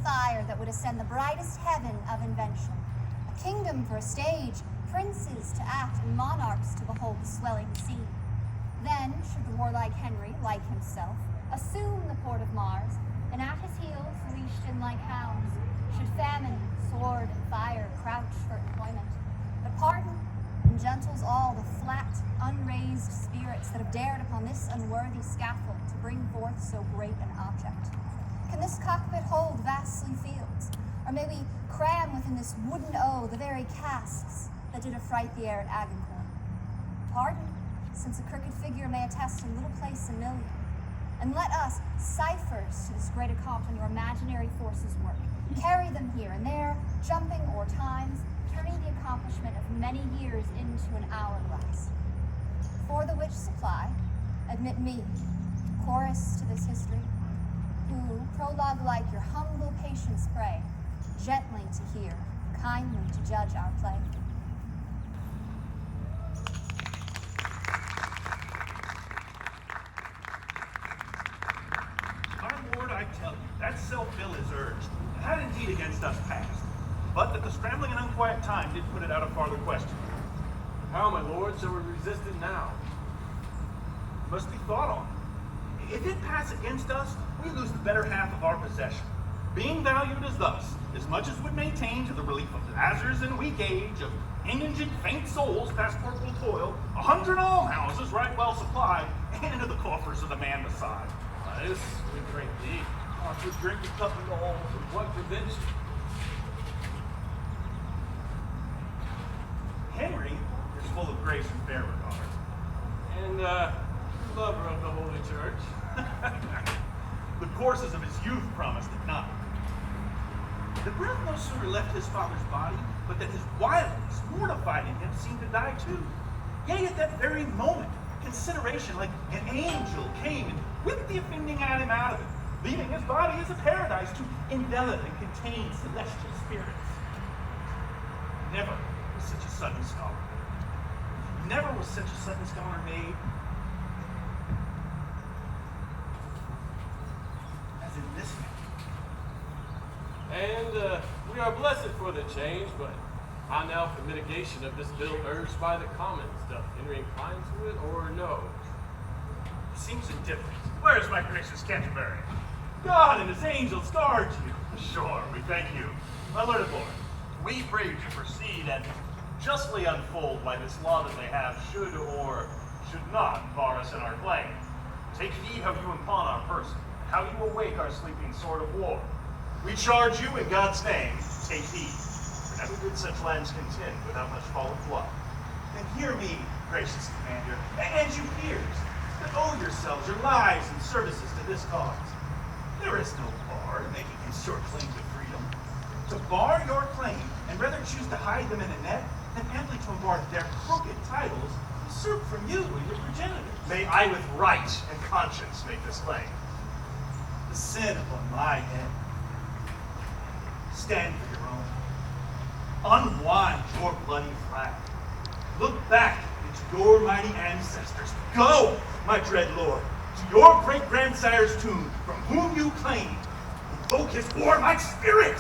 fire that would ascend the brightest heaven of invention, a kingdom for a stage, princes to act, and monarchs to behold the swelling sea. Then should the warlike Henry, like himself, assume the port of Mars, and at his heels, leashed in like hounds, should famine, sword, and fire crouch for employment. But pardon and gentles all the flat, unraised spirits that have dared upon this unworthy scaffold to bring forth so great an object. Can this cockpit hold vastly fields? Or may we cram within this wooden O the very casks that did affright the air at Agincourt? Pardon, since a crooked figure may attest a little place a million. And let us, ciphers to this great account on your imaginary forces work, carry them here and there, jumping o'er times, turning the accomplishment of many years into an hourglass. For the which supply, admit me, chorus to this history, who, prologue like your humble patience pray, gently to hear, kindly to judge our play. My lord, I tell you, that self-bill is urged, and had indeed against us passed, but that the scrambling and unquiet time did put it out of farther question. How, my lord, shall we resist it now? Must be thought on. If it pass against us, we lose the better half of our possession, being valued as thus, as much as would maintain to the relief of Lazarus and weak age, of indigent faint souls past corporal toil, 100 almhouses right well supplied, and to the coffers of the man beside. This we drink thee. To drink a cup of all. What prevents you? Henry is full of grace and fair regard. And lover of the Holy Church. The courses of his youth promised it not. The breath no sooner left his father's body, but that his wildness, mortified in him, seemed to die too. Yea, at that very moment, consideration like an angel came and whipped the offending Adam out of it, leaving his body as a paradise to envelop and contain celestial spirits. Never was such a sudden scholar made. Never was such a sudden scholar made as in this man. And we are blessed for the change, but how now for mitigation of this bill urged by the Commons? Doth Henry incline to it, or no? He seems indifferent. Where is my gracious Canterbury? God and his angels guard you. Sure, we thank you. My lord, we pray you to proceed and justly unfold why this law that they have should or should not bar us in our claim. Take heed how you impugn our person, how you awake our sleeping sword of war. We charge you in God's name, take heed, for never did such lands contend without much fall of blood. And hear me, gracious commander, and you peers, that owe yourselves your lives and services to this cause. There is no bar to make against your claim to freedom. To bar your claim, and rather choose to hide them in a net, than amply to embark their crooked titles, usurped from you and your progenitors. May I with right and conscience make this claim. The sin upon my head. Stand for your own. Unwind your bloody flag. Look back into your mighty ancestors. Go, my dread lord, to your great-grandsire's tomb, from whom you claim. Invoke his warlike spirit.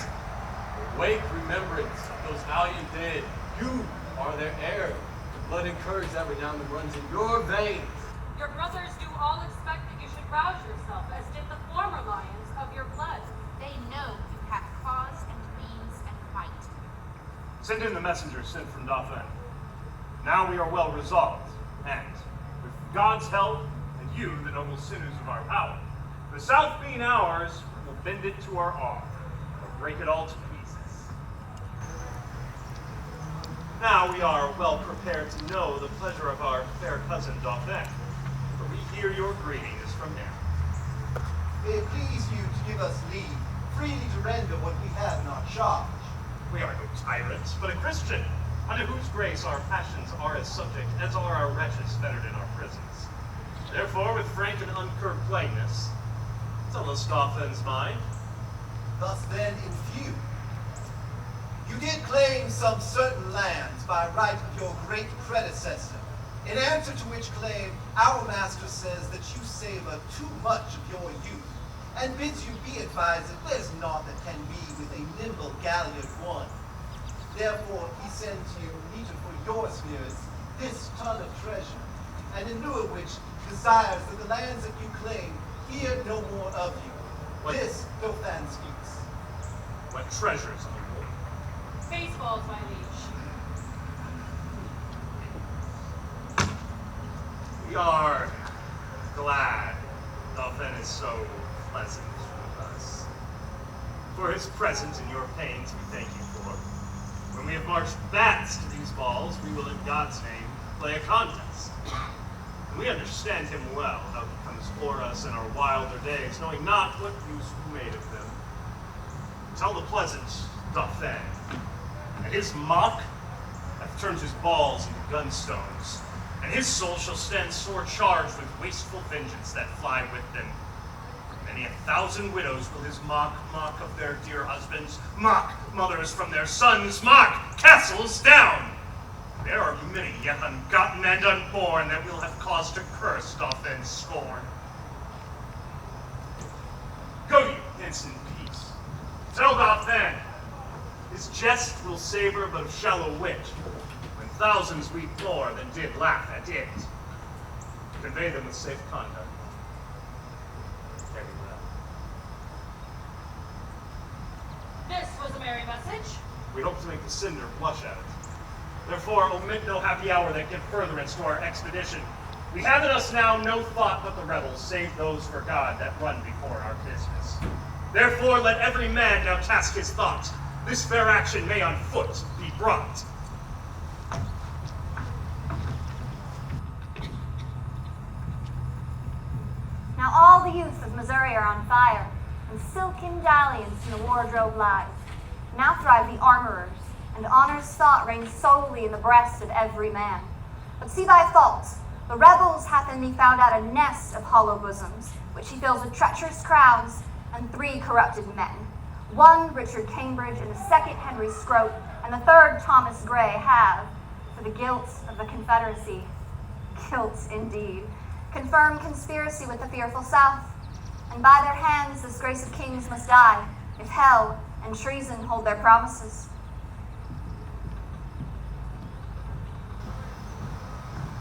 Awake remembrance of those valiant dead. You are their heir. The blood and courage that renown runs in your veins. Your brothers do all expect that you should rouse yourself, as did the former lions of your blood. They know you have cause and means and might. Send in the messenger sent from Dauphin. Now we are well resolved, and with God's help, and you, the noble sinews of our power, the south being ours, will bend it to our arm, or break it all to pieces. Now we are well prepared to know the pleasure of our fair cousin Dauphin, for we hear your greetings from him. May it please you to give us leave, freely to render what we have not charged. We are no tyrants, but a Christian, under whose grace our passions are as subject as are our wretches fettered in our prisons. Therefore, with frank and uncurbed plainness, tell us Dauphin's mind. Thus then in few. You did claim some certain lands by right of your great predecessor, in answer to which claim our master says that you savor too much of your youth and bids you be advised that there's naught that can be with a nimble galliard one. Therefore he sends you, needed for your spirits, this ton of treasure, and in lieu of which desires that the lands that you claim hear no more of you. What? This Dauphin speaks. What treasures, uncle? Baseballs, my liege. We are glad Dauphin is so pleasant with us. For his presence and your pains we thank you for. When we have marched bats to these balls, we will in God's name play a contest. And we understand him well, how he comes for us in our wilder days, knowing not what use we made of them. Tell the pleasant Dauphin, and his mock hath turned his balls into gunstones, and his soul shall stand sore charged with wasteful vengeance that fly with them. Many 1,000 widows will his mock of their dear husbands, mock mothers from their sons, mock castles down. There are many yet ungotten and unborn that will have cause to curse Dauphin's scorn. Go you hence in peace. Tell Dauphin, his jest will savor but of shallow wit, when thousands weep more than did laugh at it. Convey them with safe conduct. Very well. This was a merry message. We hope to make the cinder blush at it. Therefore, omit no happy hour that give furtherance to our expedition. We have in us now no thought but the rebels, save those for God that run before our business. Therefore, let every man now task his thought. This fair action may on foot be brought. Now all the youth of Missouri are on fire, and silken dalliance in the wardrobe lies. Now thrive the armorers, and honor's thought reigns solely in the breast of every man. But see thy fault. The rebels hath in thee found out a nest of hollow bosoms, which he fills with treacherous crowds and 3 corrupted men. One Richard Cambridge, and the second Henry Scrope, and the third Thomas Gray have, for the guilt of the Confederacy, guilt indeed, confirmed conspiracy with the fearful South, and by their hands this grace of kings must die, if hell and treason hold their promises.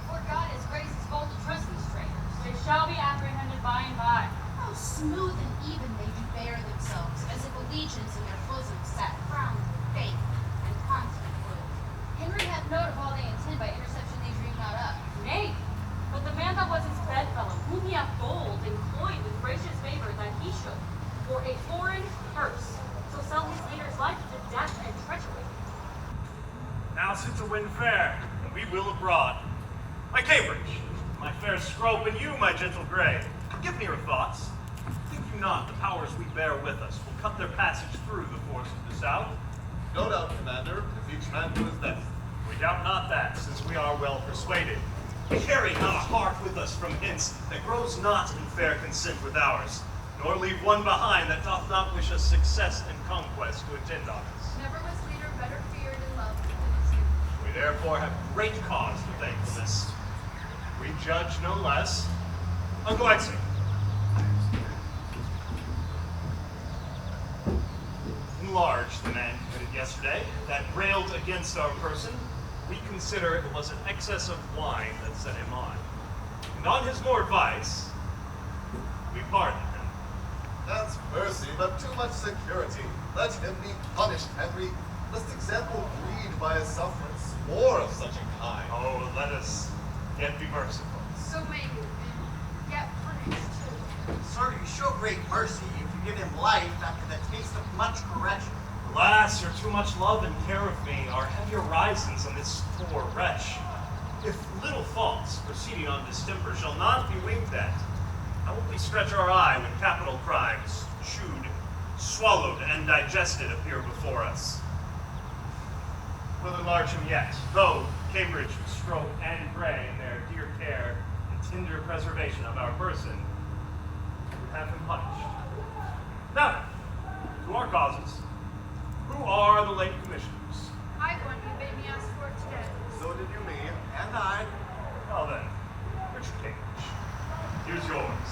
For God his grace is bold to trust these traitors. They shall be apprehended by and by. How smooth and even they do bear themselves, as if allegiance in their bosoms sat crowned with faith and constant good. Henry hath note of all they intend by interception they dream not of. Nay, but the man that was his bedfellow, whom he hath gold and coined with gracious favor that he should, for a foreign purse, so sell his leader's life to death and treachery. Now since the wind fair, and we will abroad. My Cambridge, my fair Scrope, and you, my gentle Gray, give me your thoughts. Think you not the powers we bear with us will cut their passage through the force of the South? No doubt, Commander, if each man do his best. We doubt not that, since we are well persuaded. We carry not a heart with us from hence that grows not in fair consent with ours, nor leave one behind that doth not wish us success and conquest to attend on us. Never was leader better feared and loved than his youth. We therefore have great cause for thankfulness. We judge no less. Uncle Exeter. Enlarge the man committed yesterday that railed against our person. We consider it was an excess of wine that set him on. And on his more advice, we pardon him. That's mercy, but too much security. Let him be punished, Henry, lest example breed by his sufferance more of such a kind. Oh, let us yet be merciful. So may you, and yet punished too. Sir, you show great mercy if you give him life after the taste of much correction. Alas, your too much love and care of me are heavy horizons on this poor wretch. If little faults proceeding on distemper shall not be winked at, how will we stretch our eye when capital crimes, chewed, swallowed, and digested appear before us? We'll enlarge him yet, though Cambridge, Scrope, and Gray, in their dear care and tender preservation of our person, would have him punished. Now, to our causes. Who are the late commissioners? I one you bade me ask for today. So did you me. And I, Well then, Richard Cambridge, here's yours.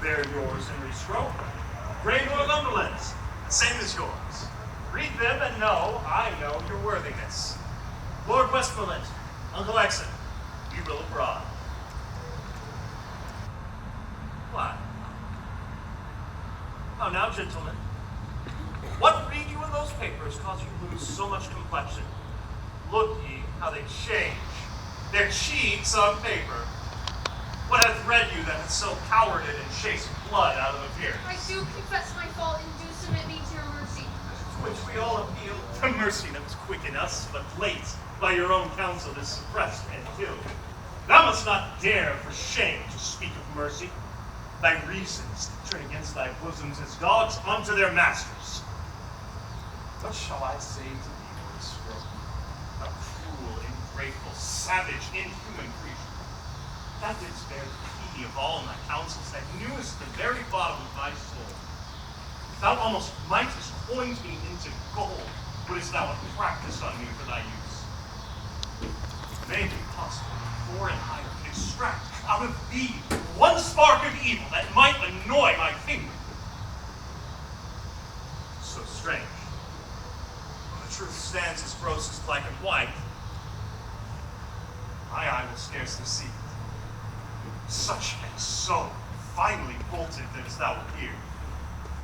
They're yours, Henry Scrope. Grey Northumberland's, same as yours. Read them and know I know your worthiness. Lord Westmoreland, Uncle Exon, we will abroad. What? Oh, now, gentlemen, what read you in those papers cause you lose so much complexion? Look ye how they change, their cheeks on paper. What hath read you that hath so cowarded and chased blood out of appearance? I do confess my fault and do submit me to your mercy. To which we all appeal. The mercy that was quick in us, but late, by your own counsel is suppressed and killed. Thou must not dare for shame to speak of mercy. Thy reasons turn against thy bosoms as dogs unto their masters. What shall I say to thee, Lord Scrope? A cruel, ungrateful, savage, inhuman creature. Thou didst bear the pity of all my counsels, that knewest the very bottom of thy soul. Thou almost mightest coined me into gold, wouldst thou have practiced on me for thy use. May be possible, before and higher, to extract out of thee one spark of evil that might annoy my finger. So strange. When the truth stands as gross as black and white, my eye will scarcely see it. Such and so finely bolted that as thou appear,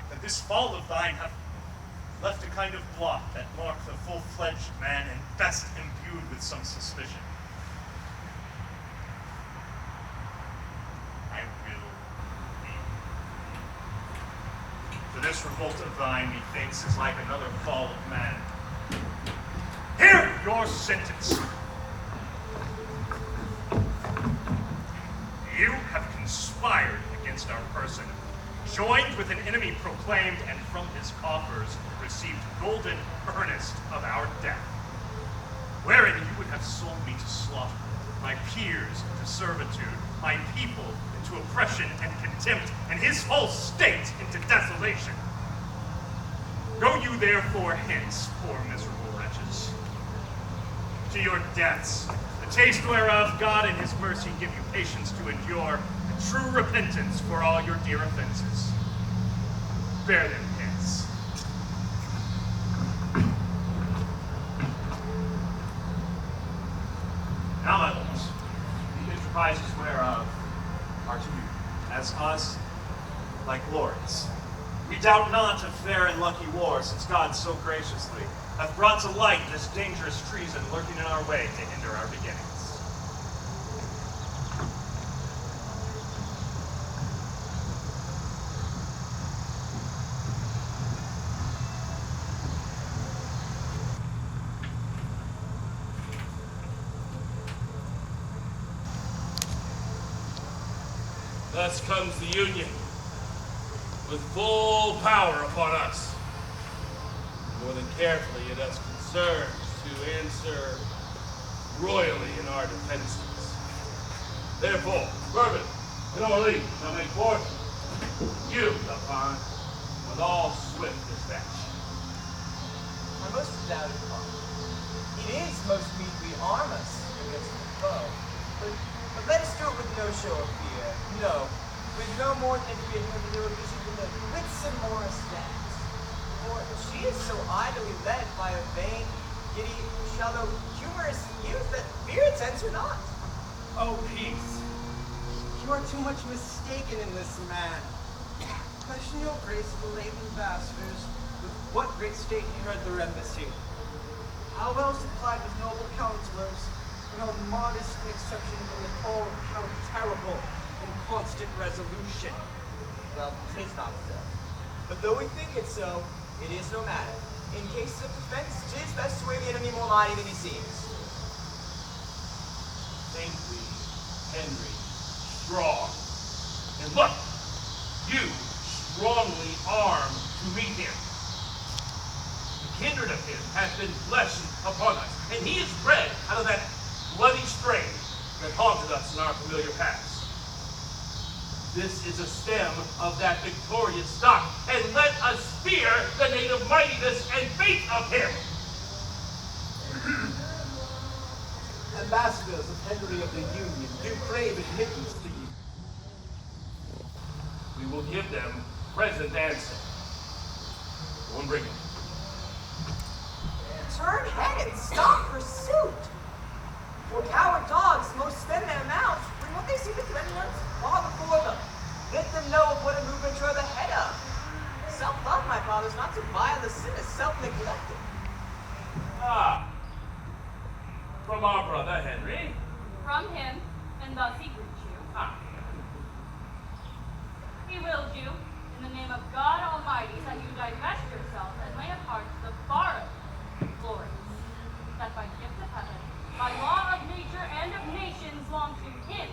that this fall of thine hath left a kind of blot that marked the full-fledged man and best imbued with some suspicion. I will be. For this revolt of thine, methinks, is like another fall of man. Hear your sentence. You have conspired against our person, joined with an enemy proclaimed, and from his coffers received golden earnest of our death, wherein you would have sold me to slaughter, my peers into servitude, my people into oppression and contempt, and his whole state into desolation. Go you therefore hence, poor miserable wretches, to your deaths, the taste whereof God in his mercy give you patience to endure, and true repentance for all your dear offenses. Bear them hence. Now, my lords, the enterprises whereof are to you, as us, like lords. We doubt not of fair and lucky war, since God so graciously hath brought to light this dangerous treason lurking in our way to hinder our beginnings. Thus comes the Union, with full power upon us. More than carefully it has concerns to answer royally in our defenses. Therefore, Bourbon and Orleans shall make forth. You, Lapon, with all swift dispatch. My most redoubted father, it is most meet we arm us against the foe, but let us do it with no show of fear, no, with no more than fear than we do it with the Whitsun Morris dance. For she is so idly led by a vain, giddy, shallow, humorous youth that fear attends her not. Oh, peace. You are too much mistaken in this man. Question your grace of the late ambassadors with what great state he heard their embassy. How well supplied with noble counselors, and how modest an exception from the call of how terrible and constant resolution. Well, 'tis not so. But though we think it so, it is no matter. In cases of defense, 'tis best to weigh the enemy more mighty than he seems. Think we, Henry, strong. And look, you strongly armed to meet him. The kindred of him hath been blessed upon us, and he is bred out of that bloody strain that haunted us in our familiar past. This is a stem of that victorious stock, and let us fear the native mightiness and fate of him. Ambassadors of Henry of the Union do crave admittance to you. We will will give them present answer. Go and bring him. Turn head and stop pursuit. For coward dogs most spend their mouths when what they see the threatening ones far before them. Let them know of what a movement you're the head of. Self-love, my father's not so vile a sin as self-neglecting. Ah, from our brother Henry. From him, and thus he greets you. Ah, He willed you, in the name of God Almighty, that you divest yourself and lay apart the borrowed glories, that by gift of heaven, by law of nature and of nations, belong to him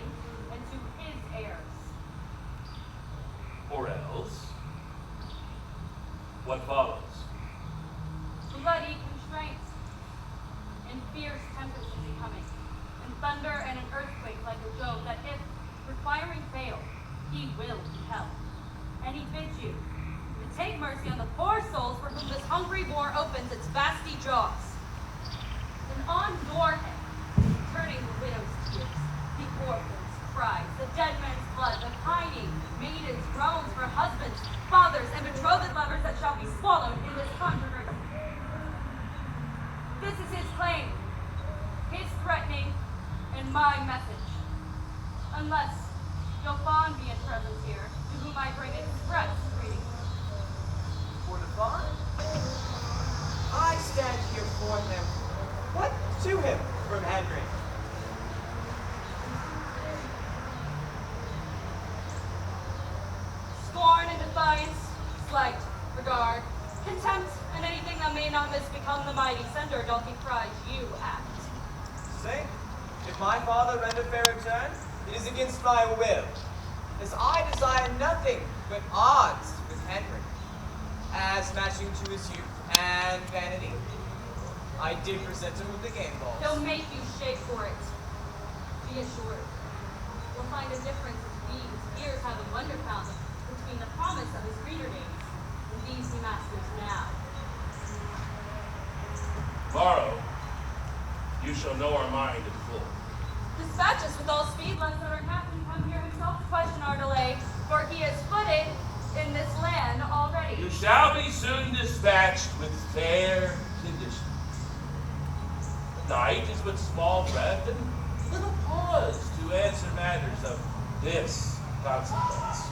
and to his heirs. or else, what follows? Bloody constraints, and fierce tempest is coming, and thunder and an earthquake like a Jove, that if requiring fail, he will compel. And he bids you to take mercy on the poor souls for whom this hungry war opens its vasty jaws. And on your head, turning the widow's tears, the orphan's cries, the dead man's blood, the pining maiden's groans for husbands, fathers, and betrothed lovers that shall be swallowed in this controversy. This is his claim, his threatening, and my message. Unless Dauphin be in presence here, to whom I bring express greeting. For the fun? I stand here for him. What to him from Henry? Scorn and defiance, slight, regard, contempt, and anything that may not misbecome the mighty sender doth he cries you act. Say, if my father render fair return, it is against my will, as I desire nothing but odds with Henry, as matching to his youth and vanity. I did present him with the game balls. He'll make you shake for it. Be assured. You'll find a difference as these years have a wonder found between the promise of his reader days and these he masters now. Tomorrow, you shall know our mind in full. Dispatch us with all speed, lest our captain come here himself to question our delay, for he has footed in this land already. You shall be soon dispatched with fair conditions. The night is but small breath and little pause to answer matters of this consequence.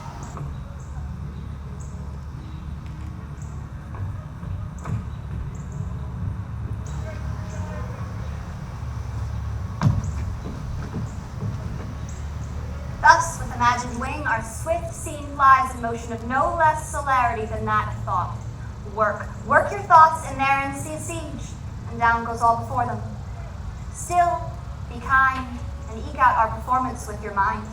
Thus, with imagined wing, our swift scene flies in motion of no less celerity than that of thought. Work your thoughts, and therein see a siege, and down goes all before them. Still, be kind, and eke out our performance with your mind.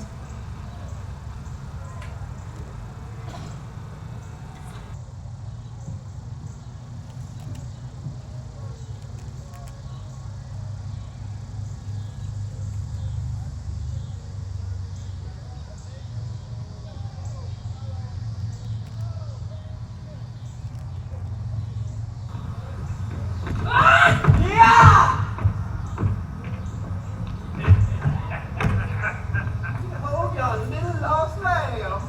Oh, you little lost lamb.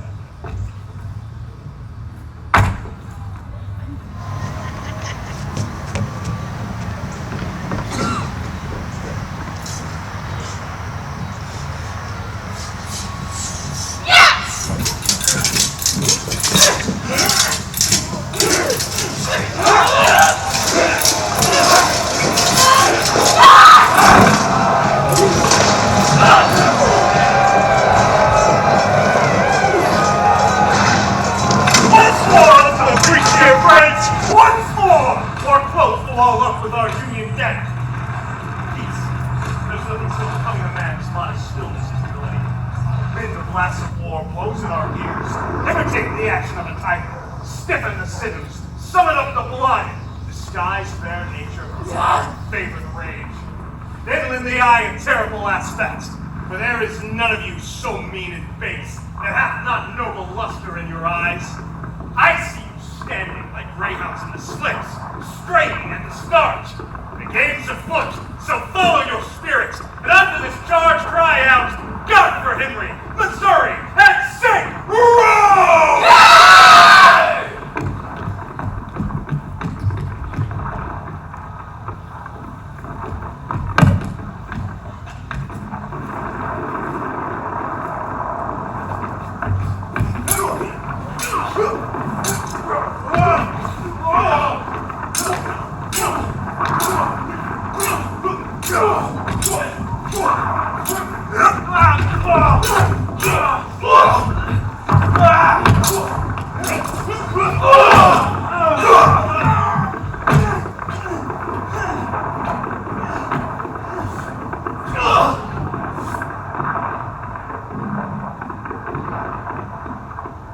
Once more, let's appreciate friends! Once more! Or close the wall up with our union debt. Peace. There's nothing so becoming a man's lot of stillness as delay. When the blast of war blows in our ears, imitate the action of a tiger. Stiffen the sinews, summon up the blood, disguise fair nature, favor the rage. Then in the eye of terrible aspect, for there is none of you so mean and base that hath not noble luster in your eyes. I see you standing like greyhounds in the slicks, straining at the start. The game's afoot, so follow your spirit, and after this charge cry out, God for Henry, Missouri, and sing, row!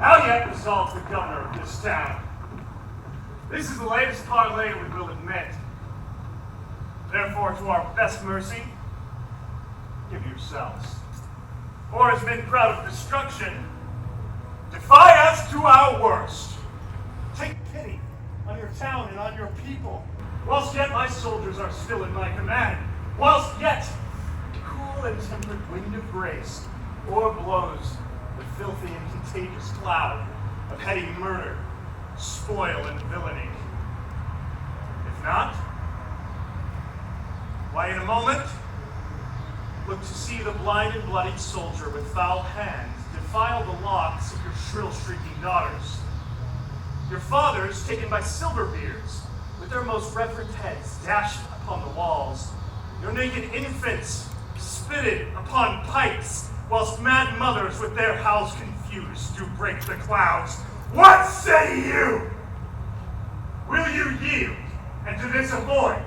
Aliette resolves the governor of this town. This is the latest parlay we will admit. Therefore, to our best mercy, give yourselves. For as men proud of destruction, defy us to our worst. Take pity on your town and on your people, whilst yet my soldiers are still in my command, whilst yet the cool and tempered wind of grace o'erblows the filthy and contagious cloud of petty murder, spoil, and villainy. If not, why in a moment, look to see the blind and bloodied soldier with foul hands defile the locks of your shrill shrieking daughters. Your fathers taken by silver beards, with their most reverent heads dashed upon the walls. Your naked infants spitted upon pikes, whilst mad mothers with their howls confused do break the clouds. What say you? Will you yield, and to this avoid,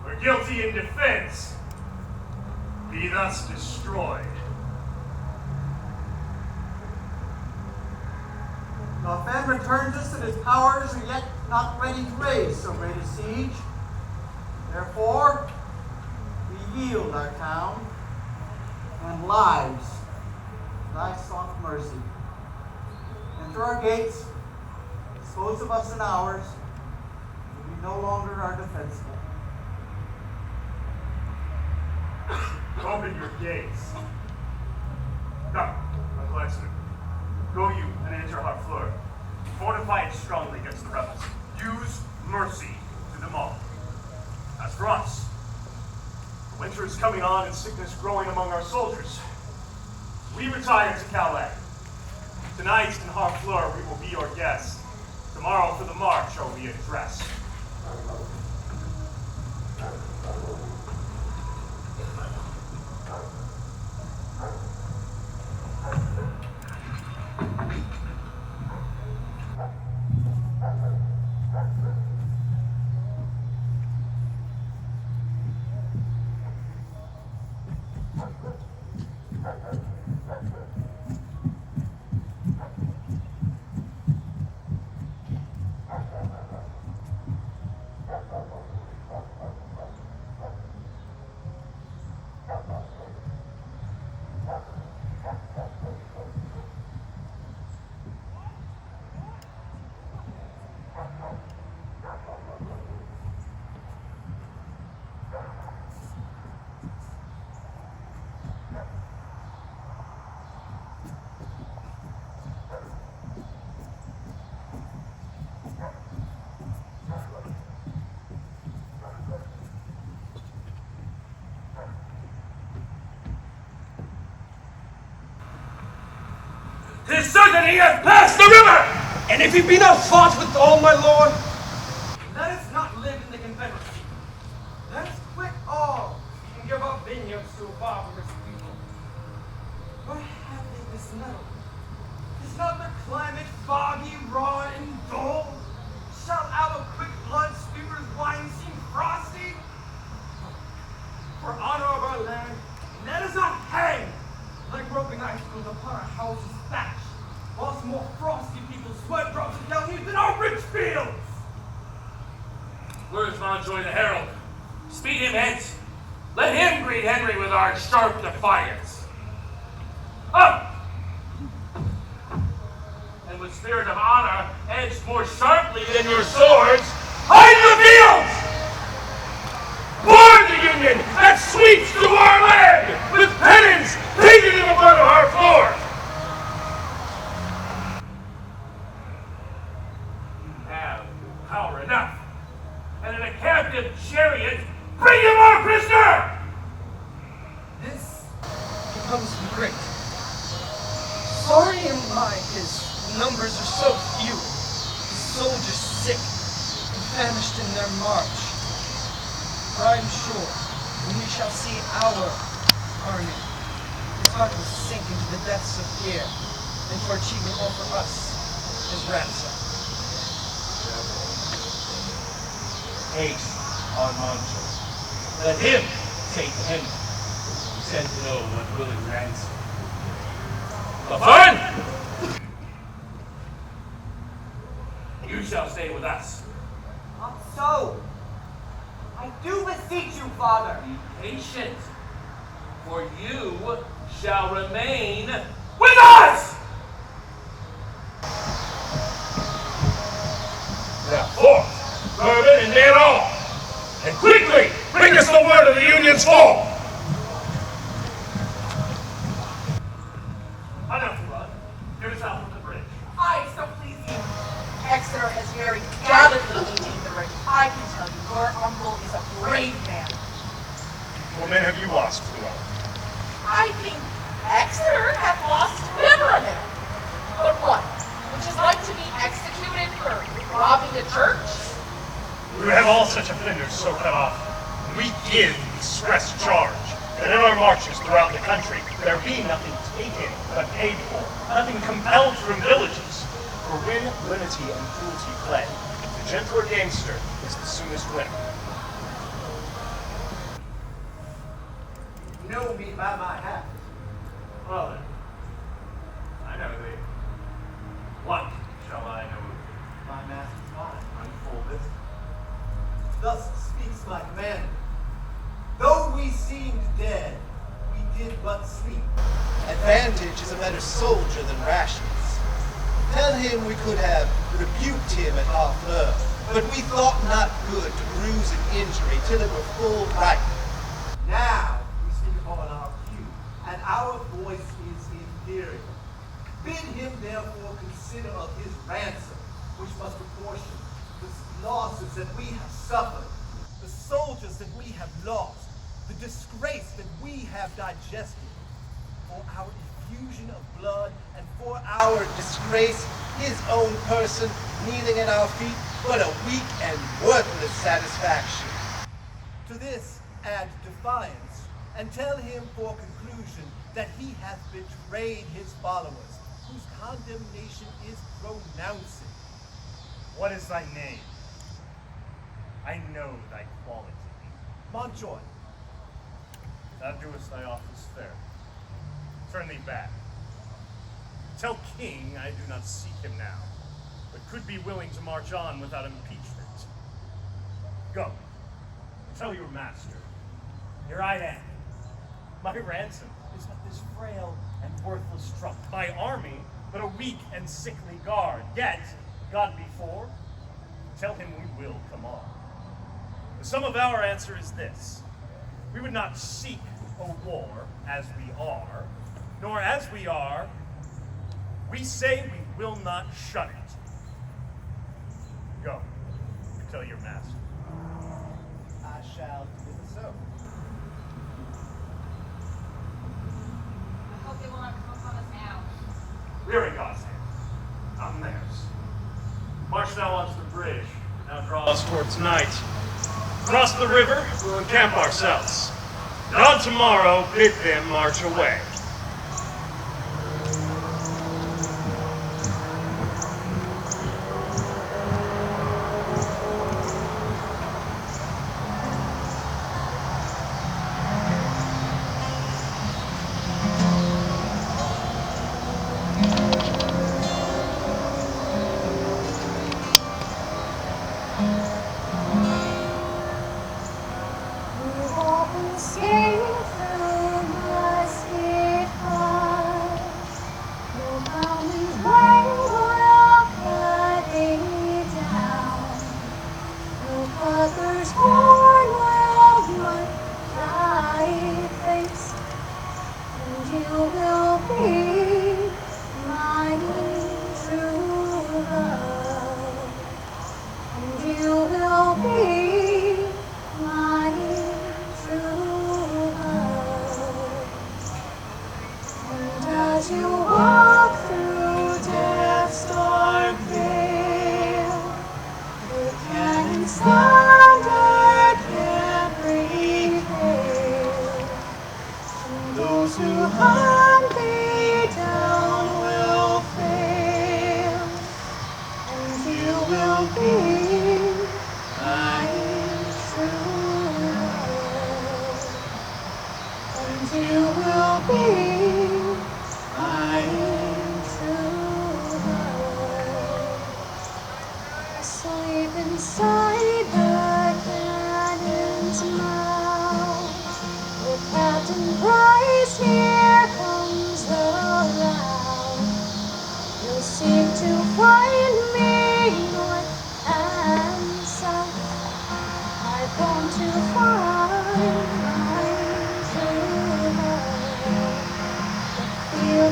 or guilty in defense, be thus destroyed? The Dauphin returns us that his powers are yet not ready to raise so great a siege. Therefore, we yield our town and lives to thy soft mercy. Enter our gates, dispose of us and ours, and we no longer are defensible. Open your gates. Come, Uncle Exeter. Go you and enter Harfleur. Fortify it strongly against the rebels. Use mercy to them all. As for us, the winter is coming on and sickness growing among our soldiers. We retire to Calais. Tonight in Harfleur we will be your guests. Tomorrow for the march are we at rest. Tis certain he hath passed the river! And if he be not fought with all, my lord, let us not live in the Confederacy. Let us quit all and give up vineyards to a barbarous people. Why have they this metal? Is not the climate foggy, raw, and dull? Shall our quick blood speaker's wine seem frosty? For honor of our land, let us not hang like roping icicles upon our houses' thatch, whilst more frosty people's sweat drops down here than our rich fields. Where's Montjoy the herald? Speed him hence. Let him greet Henry with our sharp defiance. Up! And with spirit of honor, edged more sharply than your swords, hide the fields! Warn the Union that sweeps to our land with pennons painted in the blood of our floor! You have power enough, and in a captive chariot, bring him our prisoner! This becomes great. Sorry am I his numbers are so few, his soldiers sick and famished in their march. For I am sure when we shall see our army, his heart will sink into the depths of fear, and for achievement offer us his ransom. Haste on Mancho. Let him take Henry. He said to know what willing ransom. Lafern! You shall stay with us. Not so. I do beseech you, Father. Be patient, for you shall remain with us! Now forth, Bourbon and Neron, and quickly bring us the word of the Union's fall! Enough blood. Get us out from the bridge. I so please you. Exeter has very gallantly maintained the bridge. I can tell you, your uncle is a brave man. What men have you lost, Fluella? I think Exeter have lost Peppermint. But what? Would you like to be executed for robbing a church? We would have all such offenders so cut off. We give express charge that in our marches throughout the country, there be nothing taken but paid for, nothing compelled from villages. For when lenity and cruelty play, the gentler gamester is the soonest winner. Know me by my hat. Well then, I know thee. What shall I know? My master's mind. Unfold it. Thus speaks my commander. Though we seemed dead, we did but sleep. Advantage is a better soldier than rashness. Tell him we could have rebuked him at Harfleur, but we thought not good to bruise an injury till it were full right. Now we speak upon our cue, and our voice is inferior. Bid him therefore consider of his ransom, which must proportion the losses that we have suffered, the soldiers that we have lost, the disgrace that we have digested, for our effusion of blood, and for our disgrace, his own person kneeling at our feet, but a weak and worthless satisfaction. To this add defiance, and tell him for conclusion that he hath betrayed his followers, whose condemnation is pronouncing. What is thy name? I know thy quality. Montjoy. Thou doest thy office fair. Turn thee back. Tell King I do not seek him now, but could be willing to march on without impeachment. Go. Tell your master, here I am. My ransom is but this frail and worthless trump. My army, but a weak and sickly guard. Yet, God before, tell him we will come on. The sum of our answer is this. We would not seek a war as we are, nor as we are, we say we will not shun it. Go, tell your master. I shall do so. I hope they will not come upon us now. We are in God's hand, not in theirs. March now onto the bridge, now draw us towards night. Across the river, we'll encamp ourselves. And on tomorrow, bid them march away. Those who hide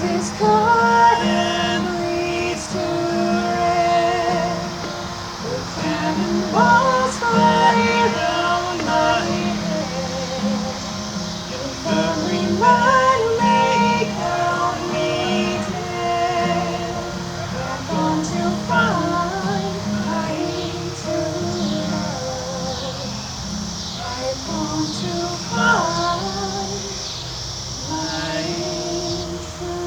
discord and leads to end. The cannonballs fire down my head. If every man may count me dead, I've gone to find my true love. I've gone to find my true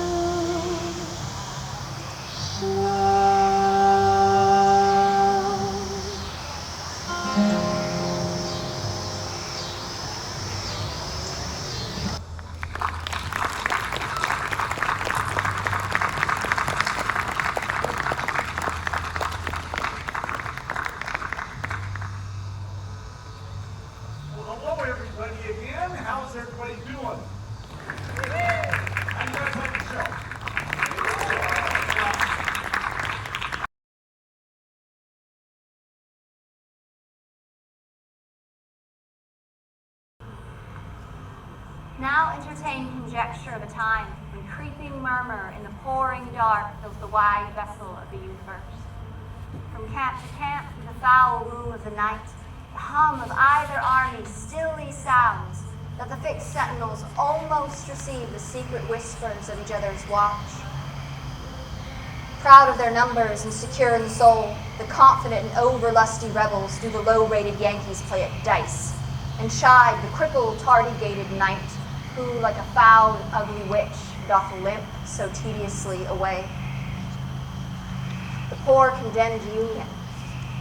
love. Well, hello, everybody, again. How's everybody doing? How you guys like the show? Now entertain conjecture of a time when creeping murmur in the pouring dark fills the wide vessel of the universe. From camp to camp, in the foul womb of the night, the hum of either army stilly sounds that the fixed sentinels almost receive the secret whispers of each other's watch. Proud of their numbers and secure in soul, the confident and over-lusty rebels do the low-rated Yankees play at dice, and chide the crippled, tardy-gated knight, who, like a foul and ugly witch, doth limp so tediously away. The poor condemned union,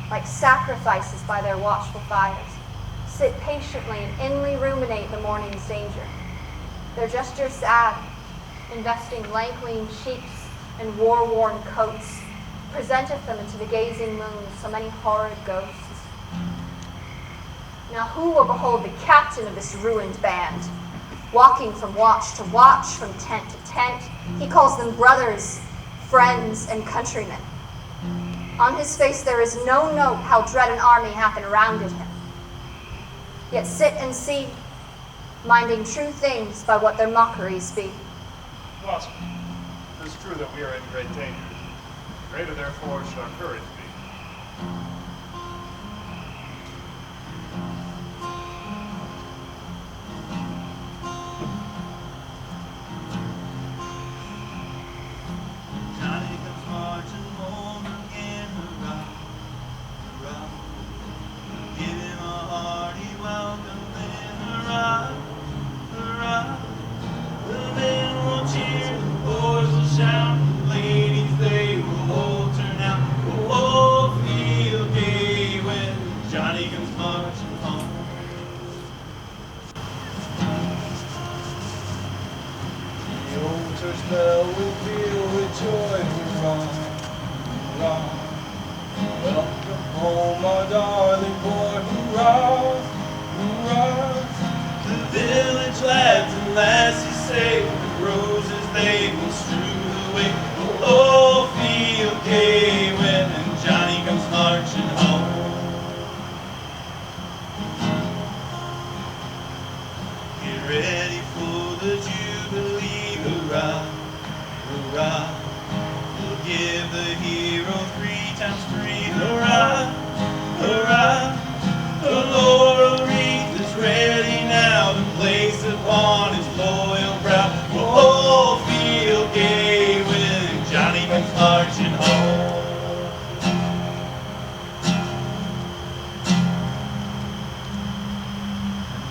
like sacrifices by their watchful fires, sit patiently and inly ruminate the morning's danger. Their gesture sad, investing lank-lean cheeks and war-worn coats, presenteth them into the gazing moon so many horrid ghosts. Now who will behold the captain of this ruined band? Walking from watch to watch, from tent to tent, he calls them brothers, friends, and countrymen. On his face there is no note how dread an army hath enrounded him. Yet sit and see, minding true things by what their mockeries be. Master, it is true that we are in great danger. Greater, therefore, should our courage be. Johnny comes marching home again, hurrah, hurrah. Give him a hearty welcome then, hurrah, hurrah. The men will cheer, the boys will shout, the ladies they will all turn out. We'll all feel gay when Johnny comes marching home. The old church bell will peal with joy, hurrah, hurrah. Welcome home, my darling boy, hurrah, hurrah. The village lads and lassies say, with roses they will strew the way. We'll all feel gay when Johnny comes marching home. Get ready for the Jubilee, hurrah, hurrah. We'll give the hero 3 times 3, hurrah, hurrah. The laurel wreath is ready now to place upon his loyal brow. We'll all feel gay when Johnny comes marching home.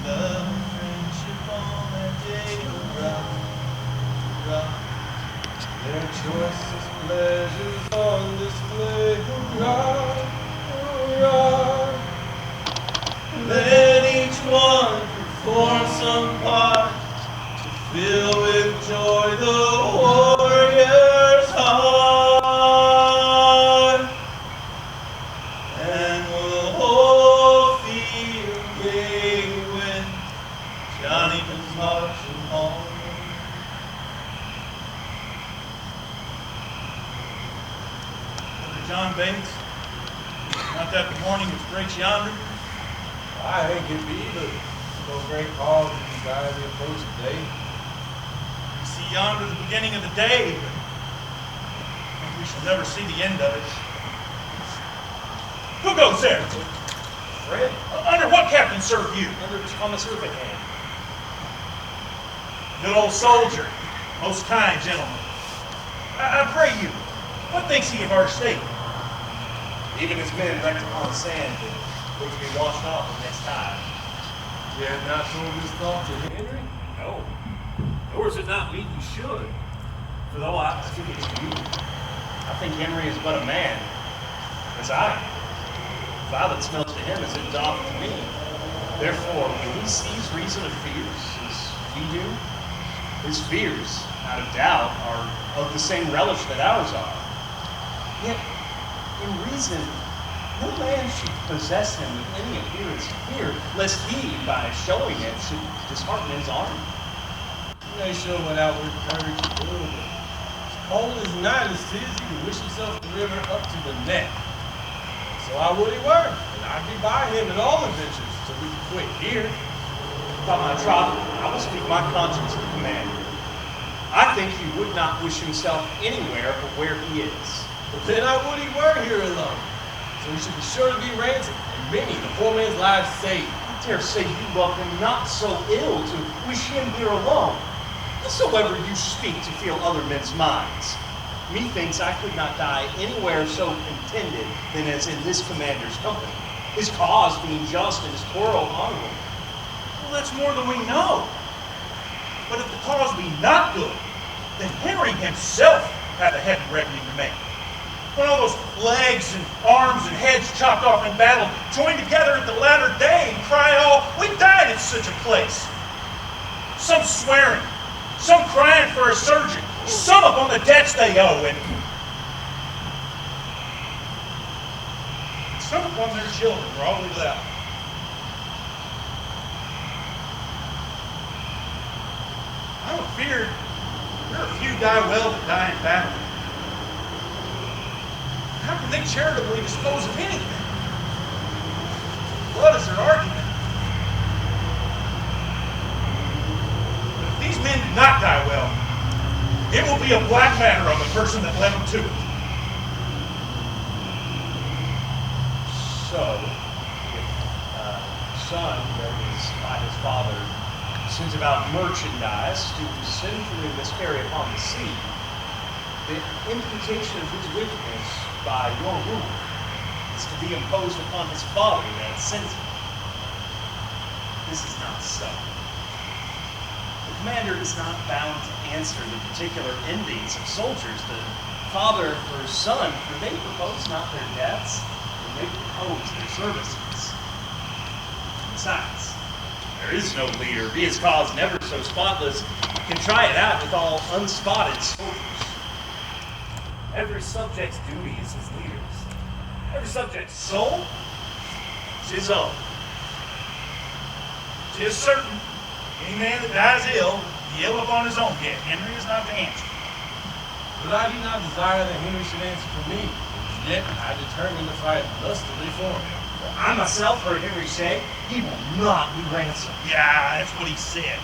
Love and friendship on that day, hurrah, hurrah. Their choicest pleasures on display, hurrah, hurrah. Let each one perform some part to fill with joy the warrior's heart. And we'll all feel gay when Johnny comes marching home. John Bates, not that the morning which breaks yonder? I think it be, but no great cause to desire the approach today. You see yonder the beginning of the day, but I think we shall never see the end of it. Who goes there? Fred, Under what captain served you? under Thomas Rutherhand. Good old soldier. Most kind gentleman. I pray you, what thinks he of our state? Even his men wrecked upon the sand and were to be washed off the next tide. You had not told this thought to Henry? No. Nor is it not meet you should. For though I speak it to you, I think Henry is but a man, as I am. Violet smells to him as it doth to me. Therefore, when he sees reason of fears, as we do, his fears, out of doubt, are of the same relish that ours are. Yet, in reason, no man should possess him with any appearance of fear, lest he, by showing it, should dishearten his army. You may show what outward courage you will, but as cold as night as 'tis, he can wish himself the river up to the neck. So I would he were, and I'd be by him in all adventures, till we can quit here. By my troth, I will speak my conscience to the commander. I think he would not wish himself anywhere but where he is. But then I would he were here alone. So he should be sure to be ransomed, and many the poor man's life saved. I dare say you love him not so ill to wish him here alone. Whatsoever you speak to feel other men's minds. Methinks I could not die anywhere so contended than as in this commander's company, his cause being just and his quarrel honorable. Well, that's more than we know. But if the cause be not good, then Henry himself hath a heavy reckoning to make. When all those legs and arms and heads chopped off in battle joined together at the latter day and cried all, "We died at such a place." Some swearing, some crying for a surgeon, some upon the debts they owe, and some upon their children wrongly left. I'm afeard there are few die well that die in battle. How can they charitably dispose of anything? Blood is their argument. But if these men do not die well, it will be a black matter on the person that led them to it. So, if son that is by his father sends about merchandise to sinfully miscarry upon the sea, the imputation of his wickedness by your rule is to be imposed upon his father that sent him. This is not so. The commander is not bound to answer the particular endings of soldiers, the father for his son, for they propose not their deaths, and they propose their services. Besides, there is no leader, be his cause never so spotless, can try it out with all unspotted soldiers. Every subject's duty is his leader's. Every subject's soul is his own. 'Tis certain, any man that dies ill, be ill upon his own head. Henry is not to answer. But I do not desire that Henry should answer for me. Yet I determined to fight lustily for him. I myself heard Henry say he will not be ransomed. Yeah, that's what he said.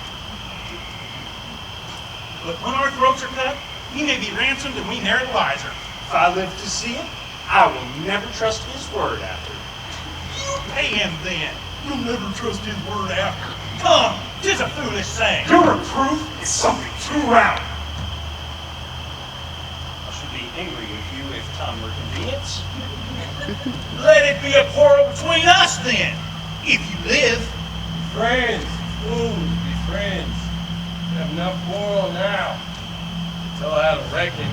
But when our throats are cut, he may be ransomed and we ne'er the wiser. If I live to see it, I will never trust his word after. You pay him then. You'll never trust his word after. Come, 'tis a foolish saying. Your reproof is something too round. I should be angry with you if time were convenient. Let it be a quarrel between us then, if you live. Friends, fools, be friends. We have enough quarrel now. Tell how to reckon.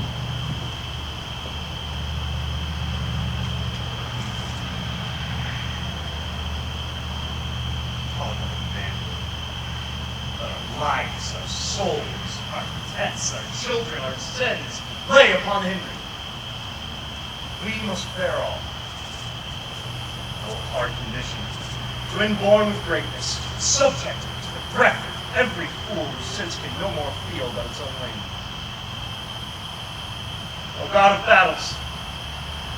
Oh, man. Our lives, our souls, our debts, our children, our sins lay upon Henry. We must bear all. No hard condition. To inborn with greatness, subject to the breath of every fool whose sense can no more feel than its own language. O God of battles,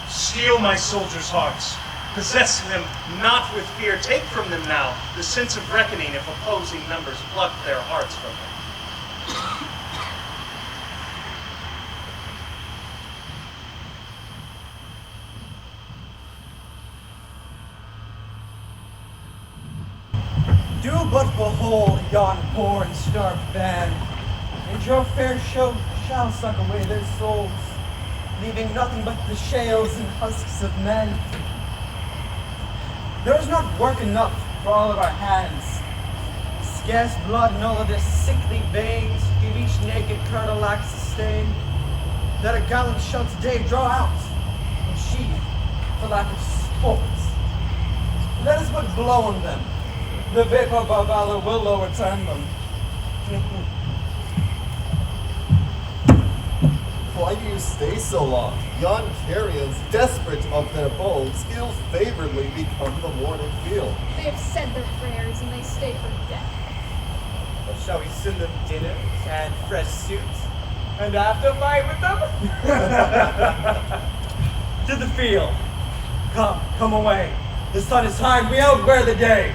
steel my soldiers' hearts. Possess them not with fear. Take from them now the sense of reckoning if opposing numbers pluck their hearts from them. Do but behold yon poor and starved band, and your fair show shall suck away their souls, leaving nothing but the shales and husks of men. There is not work enough for all of our hands. Scarce blood in all of their sickly veins give each naked kernel lacks a stain, that a gallant shall today draw out and sheathe for lack of sport. Let us but blow on them. The vapor of our valor will overturn them. Why do you stay so long? Yon carrions, desperate of their bones, ill-favoredly become the morning field. They have said their prayers and they stay for death. Or shall we send them dinners and fresh suits, and after fight with them? To the field. Come away. The sun is high, we outwear the day.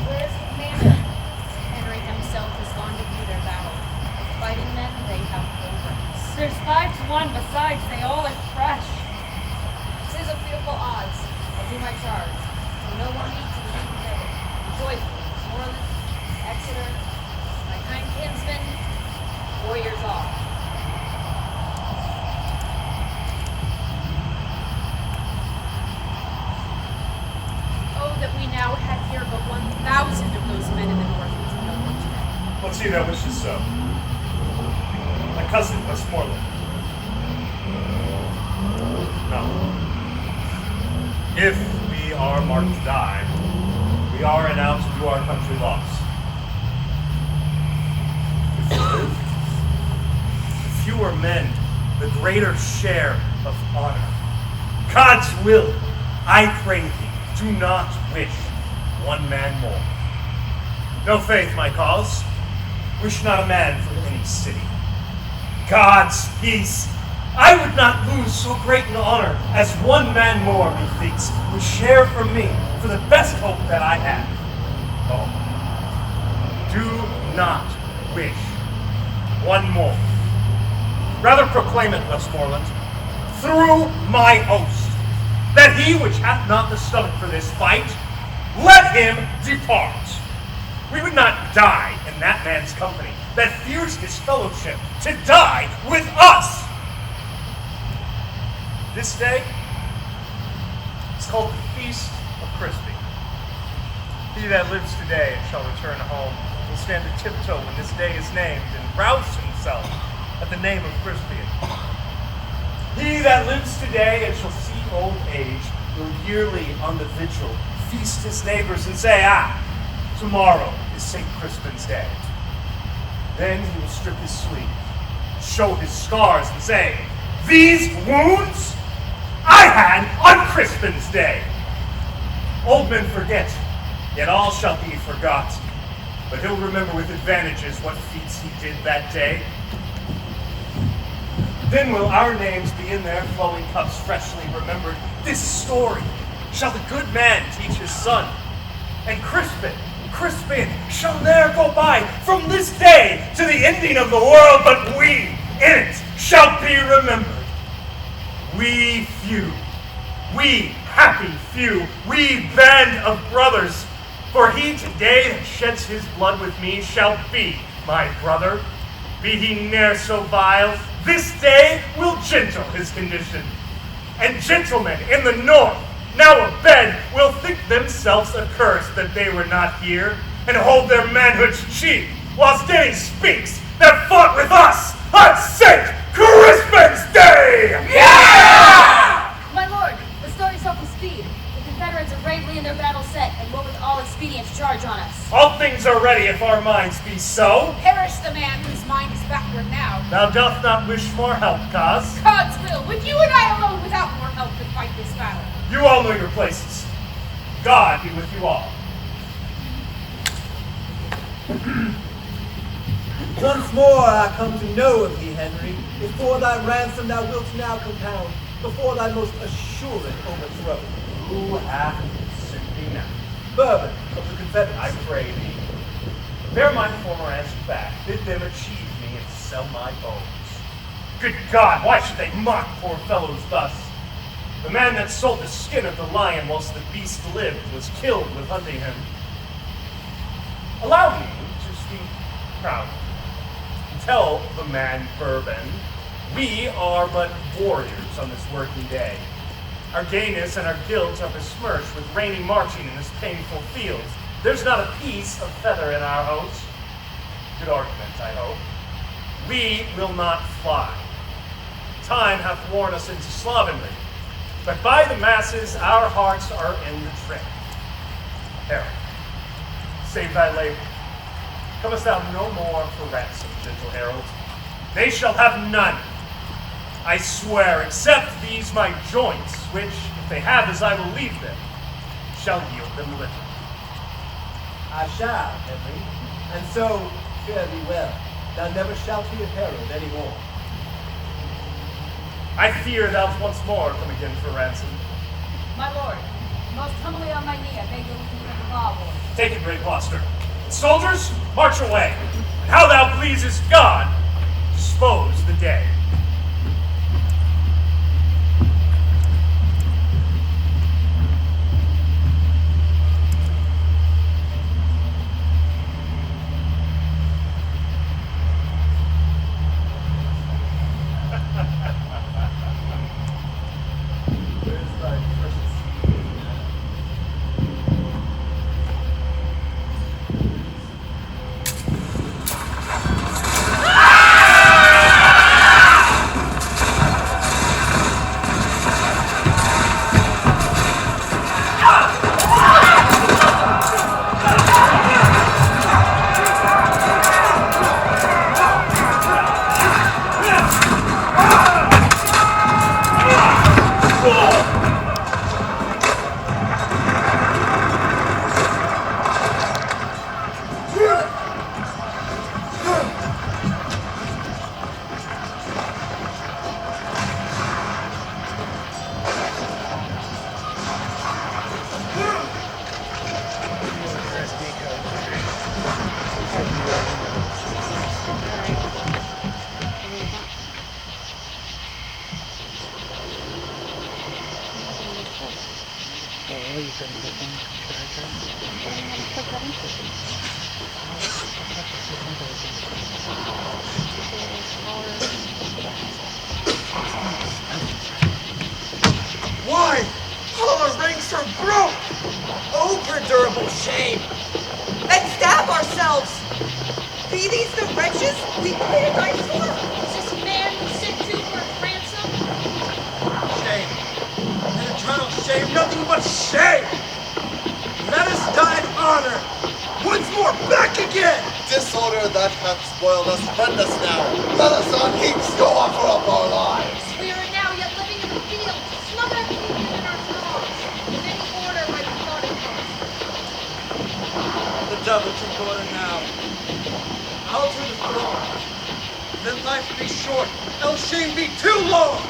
Where's the commander? Henry himself has gone to view their battle. Fighting men, they have over us. There's 5 to 1, besides, they all are fresh. This is a fearful odds. I'll do my charge. So no more need to leave today. Joyfully, Moreland, Exeter, my kind kinsmen, warriors all. Oh, that we now had here but 1,000 of those men in the north to know them today. Let's see that wishes so. My cousin, Westmoreland. No. If we are marked to die, we are and out to do our country loss. If we live, the fewer men, the greater share of honor. God's will, I pray thee, do not wish one man more. No faith, my cause. Wish not a man from any city. God's peace. I would not lose so great an honor as one man more, methinks, would share from me for the best hope that I have. Oh, do not wish one more. Rather proclaim it, Westmoreland, through my host, that he which hath not the stomach for this fight, let him depart. We would not die in that man's company that fears his fellowship to die with us. This day is called the Feast of Crispy. He that lives today and shall return home will stand a tiptoe when this day is named and rouse himself at the name of Crispian. He that lives today and shall see old age will yearly on the vigil feast his neighbors and say, tomorrow is St. Crispin's Day. Then he will strip his sleeve, show his scars, and say, these wounds I had on Crispin's Day. Old men forget, yet all shall be forgot. But he'll remember with advantages what feats he did that day. Then will our names be in their flowing cups freshly remembered. This story shall the good man teach his son. And Crispin shall ne'er go by from this day to the ending of the world, but we in it shall be remembered. We few, we happy few, we band of brothers, for he today that sheds his blood with me shall be my brother. Be he ne'er so vile, this day will gentle his condition. And gentlemen in the north, now abed, will think themselves accursed that they were not here, and hold their manhood's cheap, whilst Denny speaks that fought with us on St. Crispin's Day! Yeah! My lord, restore yourself with speed. The Confederates are bravely in their battle set, and will with all expedient charge on us. All things are ready if our minds be so. Perish the man whose mind is backward now. Thou doth not wish more help, cause? God's will, with you and I alone, without more help, could fight this battle. You all know your places. God be with you all. Once more I come to know of thee, Henry. Before thy ransom thou wilt now compound, before thy most assured overthrow. Who hath sent thee now? Bourbon of the Confederacy. I pray thee, bear my former answer back, bid them achieve me and sell my bones. Good God, why should they mock poor fellows thus? The man that sold the skin of the lion whilst the beast lived was killed with hunting him. Allow me to speak proudly. Tell the man Bourbon, we are but warriors on this working day. Our gayness and our guilt are besmirched with rainy marching in this painful field. There's not a piece of feather in our host. Good argument, I hope. We will not fly. Time hath worn us into slovenly, but by the masses our hearts are in the trick. Harold, save thy labor. Comest thou no more for ransom, gentle Harold? They shall have none. I swear, except these my joints, which, if they have as I will leave them, shall yield them little. I shall, Henry, and so fare thee well. Thou never shalt hear Harold any more. I fear thou'lt once more come again for ransom. My lord, most humbly on my knee, I beg your leave of the law, lord. Take it, great Gloucester. Soldiers, march away, and how thou pleasest God, dispose the day. Why? All our ranks are broke! Oh, perdurable shame! And stab ourselves! Be these the wretches we paid a dice for? Is this man we sent to for ransom? Shame. An eternal shame, nothing but shame! Let us die in honor! Once more, back again! Disorder that hath spoiled us, rend us now. Let us on heaps go offer up our lives. We are now yet living in the field, snug and clean in our jaws. If any order might be thought in us. The devil take order now. I'll to the throne. Let life be short, else shame be too long!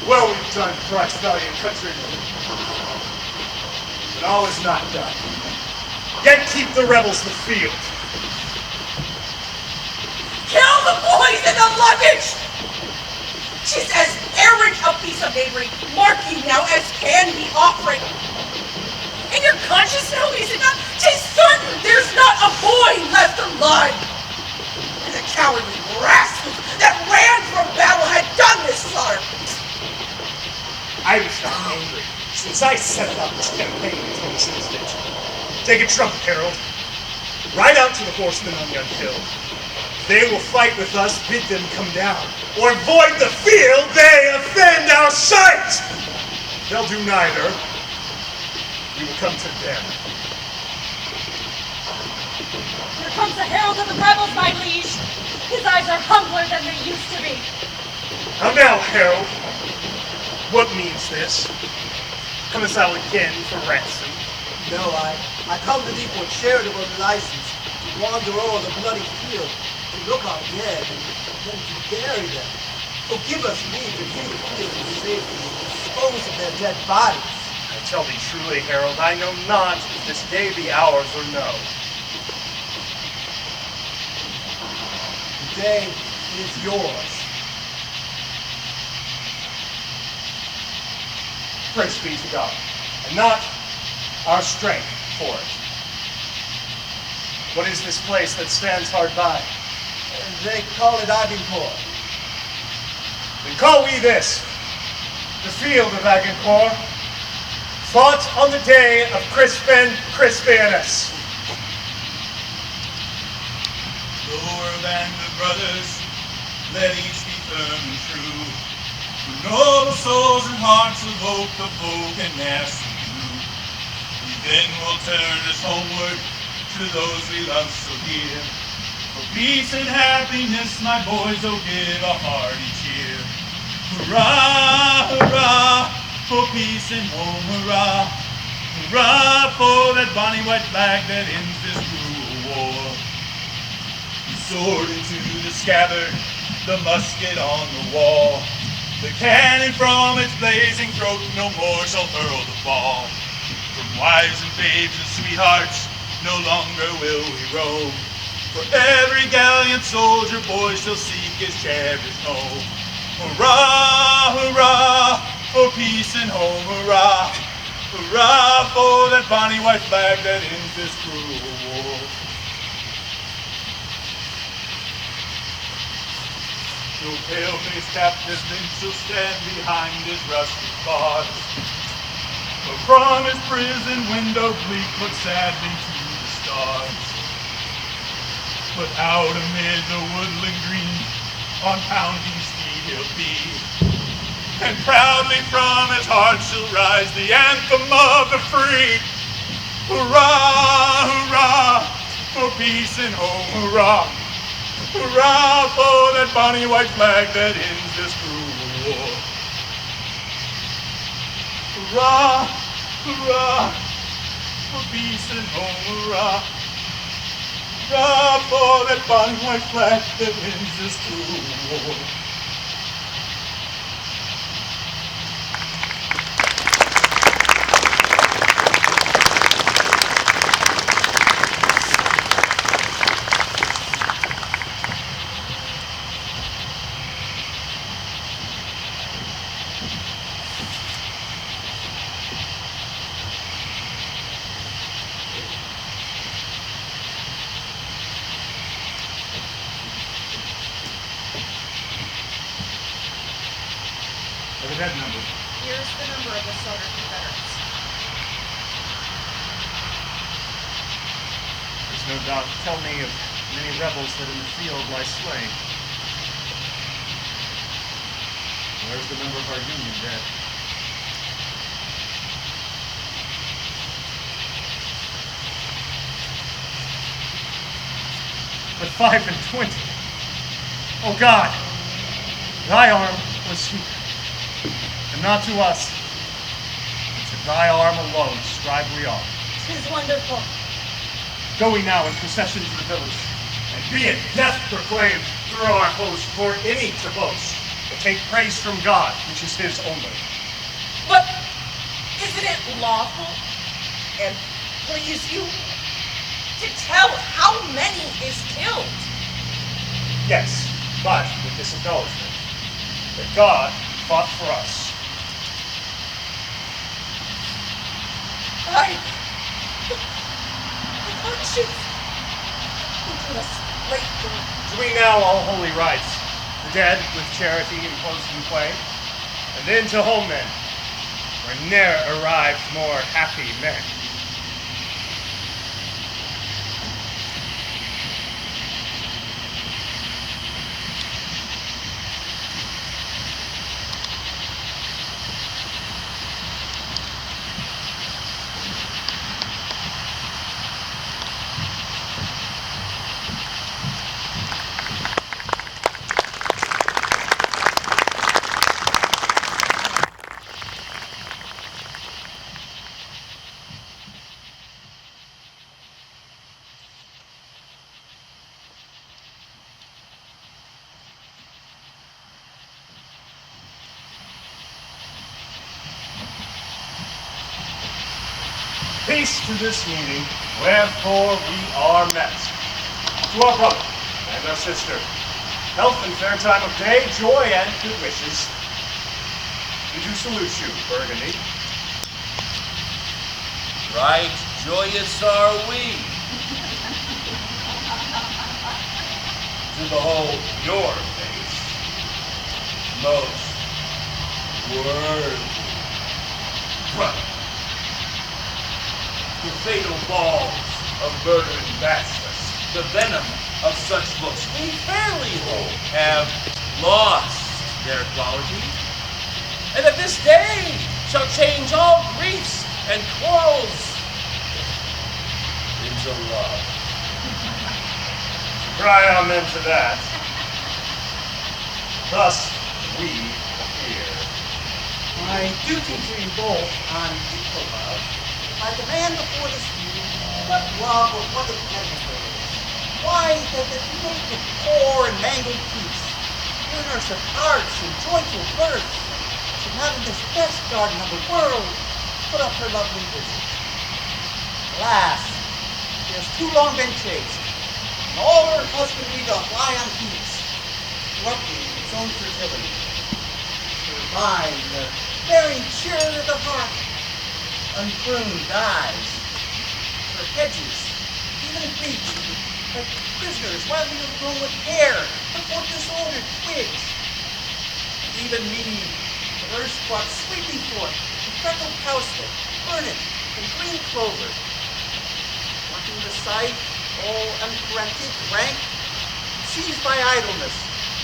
Well, we've done, thrice valiant countrymen. But all is not done. Yet keep the rebels the field. Kill the boys in the luggage! Tis as errant a piece of knavery, mark you now, as can be offering. And your conscience now, is it not? Tis certain there's not a boy left alive. And the cowardly rascals that ran from battle had done this slaughter. I was not angry since I set about this campaign until this instant. Take a trumpet, Harold. Ride out to the horsemen on yon hill. They will fight with us, bid them come down. Or void the field, they offend our sight! They'll do neither. We will come to them. Here comes the herald of the rebels, my liege. His eyes are humbler than they used to be. How now, Harold? What means this? Comest thou again for ransom? No, I come to thee for charitable license to wander o'er the bloody field, to look on dead, and then to bury them. So give us leave to view the field in safety and dispose of their dead bodies. I tell thee truly, Harold, I know not if this day be ours or no. The day is yours. Praise be to God, and not our strength for it. What is this place that stands hard by? They call it Agincourt. Then call we this the field of Agincourt, fought on the day of Crispin Crispianus. Lower than the brothers, let each be firm and true. The noble souls and hearts of oak, of oak and ash and blue. We then will turn us homeward to those we love so dear. For peace and happiness, my boys, oh give a hearty cheer. Hurrah, hurrah, for peace and home, hurrah. Hurrah for that bonny white flag that ends this cruel war. The sword into the scabbard, the musket on the wall. The cannon from its blazing throat no more shall hurl the ball. From wives and babes and sweethearts no longer will we roam. For every gallant soldier boy shall seek his cherished home. Hurrah, hurrah, for peace and home, hurrah. Hurrah for that bonny white flag that ends this cruel war. No pale-faced captive then shall stand behind his rusty bars. But from his prison window bleak look sadly to the stars. But out amid the woodland green, on pounding steed he'll be. And proudly from his heart shall rise the anthem of the free. Hurrah, hurrah, for peace and home, hurrah. Hurrah for that bonny white flag that ends this cruel war. Hurrah, hurrah, for peace and home, hurrah. Hurrah for that bonny white flag that ends this cruel war. That number. Here's the number of the Southern Confederates. There's no doubt tell me of many rebels that in the field lie slain. Where's the number of our Union dead? But 5 and 20. Oh God, thy arm was here. And not to us, but to thy arm alone strive we on. 'Tis wonderful. Go we now in procession to the village, and be it death proclaimed through our host for any to boast, but take praise from God, which is his only. But isn't it lawful and please you to tell how many is killed? Yes, but with this acknowledgement, that God fought for us. My conscience. Let us late Do we now all holy rites, the dead with charity imposed in clay, and then to home men, where ne'er arrived more happy men. Peace to this meeting, wherefore we are met. To our brother and our sister, health and fair time of day, joy and good wishes. We do salute you, Burgundy. Right joyous are we to behold your face, most worthy brother. The fatal balls of murdered bastards, the venom of such looks, we fairly hope have lost their quality, and that this day shall change all griefs and quarrels into love. Cry amen to that. Thus we appear. My duty to you both on equal love, I demand before this meeting what love or what it necessary is. Why does it make it poor and mangled peace, winners of arts and joyful births, should not in this best garden of the world put up her lovely visage? Alas, she has too long been chaste, and all her husbandry doth lie on peace, corrupting its own fertility. Her vine, the very cheer of the heart, unpruned dies, her hedges, even bleached, like prisoners wildly overgrown with hair, put forth disordered twigs. Even me, that erst brought sweetly forth the freckled cowslip, burnet, and green clover. Working the sight, all uncorrected, rank, seized by idleness,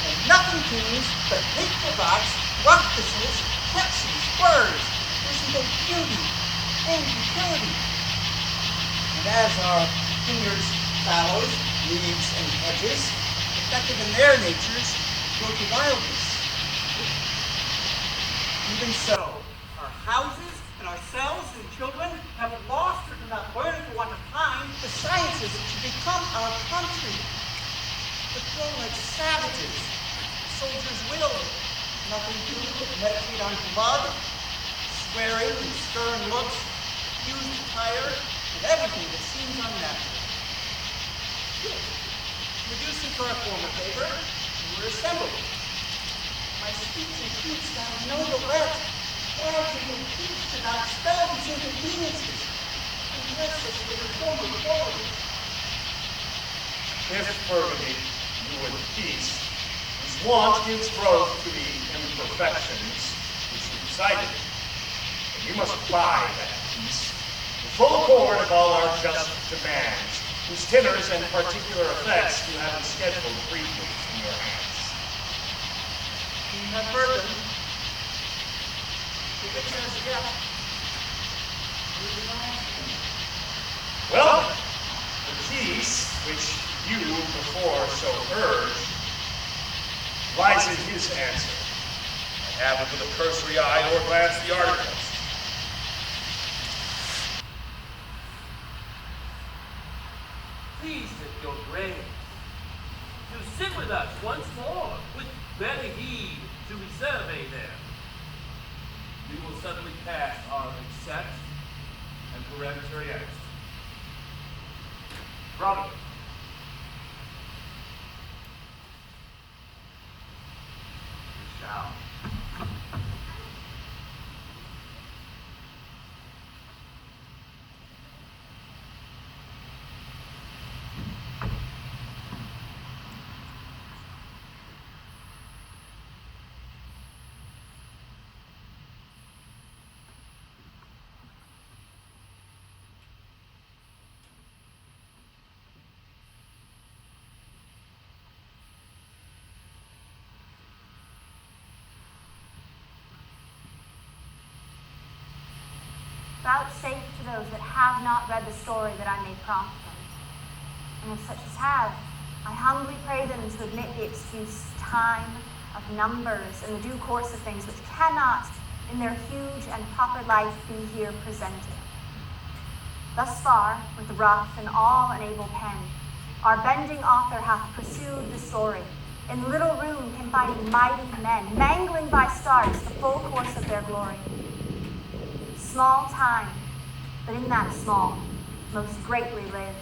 and nothing tunes but hateful dots, rough thistles, pepsies, spurs, losing both beauty and utility. And as our vineyards, fallows, leaves, and hedges, defective in their natures, go to wildness. Even so, our houses and ourselves and children have lost or do not learn for want of time the sciences that should become our country. But grow like savages, soldiers will, nothing do but meditate on blood, swearing and stern looks, used attire, and everything that seems unnatural. Reducing to our former favor, we were assembled. My speech and speech thou know the rest. Why to be impeached to not expel these inconveniences, and bless us with your former glory? If Burgundy, you would peace, whose want gives growth to the imperfections which you decided, and you must buy that peace, the full accord of all our just demands, whose tenors and particular effects you have scheduled briefly in your hands. You have heard them. If it says yes, Well, the peace which you before so urged lies in his answer. I haven't with a cursory eye nor glanced the articles. please at your grave. To sit with us once more, with better heed to reserve there. We will suddenly cast our accept and peremptory acts. Robert. You shall. Vouchsafe to those that have not read the story that I may prompt them. And if such as have, I humbly pray them to admit the excuse time, of numbers, and the due course of things which cannot, in their huge and proper life, be here presented. Thus far, with rough and all-unable pen, our bending author hath pursued the story, in little room confining mighty men, mangling by starts the full course of their glory. Small time, but in that small, most greatly lived.